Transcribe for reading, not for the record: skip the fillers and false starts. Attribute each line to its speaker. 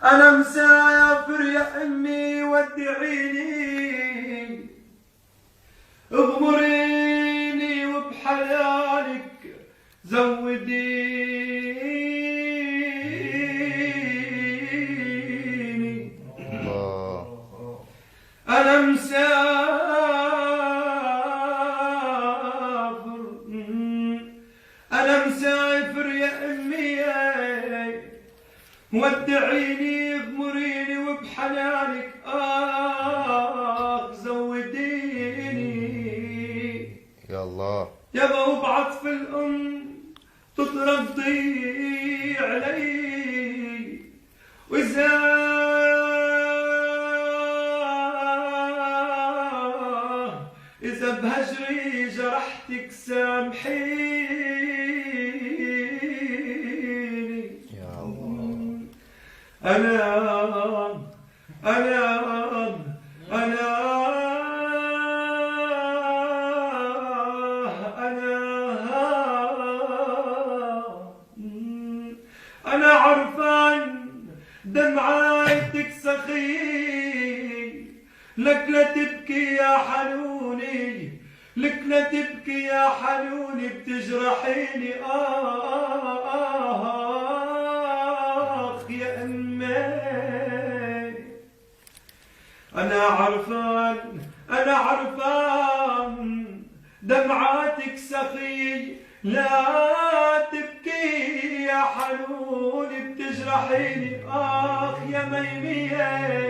Speaker 1: أنا مسافر يا أمي ودعيني اغمريني وبحلالك زوديني. أنا مسافر يا أمي ودعيني اغمريني وبحنانك زوديني
Speaker 2: يا الله
Speaker 1: يابا وبعطف الأم تترضي علي إذا بهجري جرحتك سامحيني.
Speaker 2: يا الله
Speaker 1: أنا عرفان دمعاتك سخي، لك لا تبكي يا حنوني، لك لا تبكي يا حنوني بتجرحيني يا أمي. أنا عرفان دمعاتك سخي، لا تبكي يا حنوني بتجرحيني يا ميمية.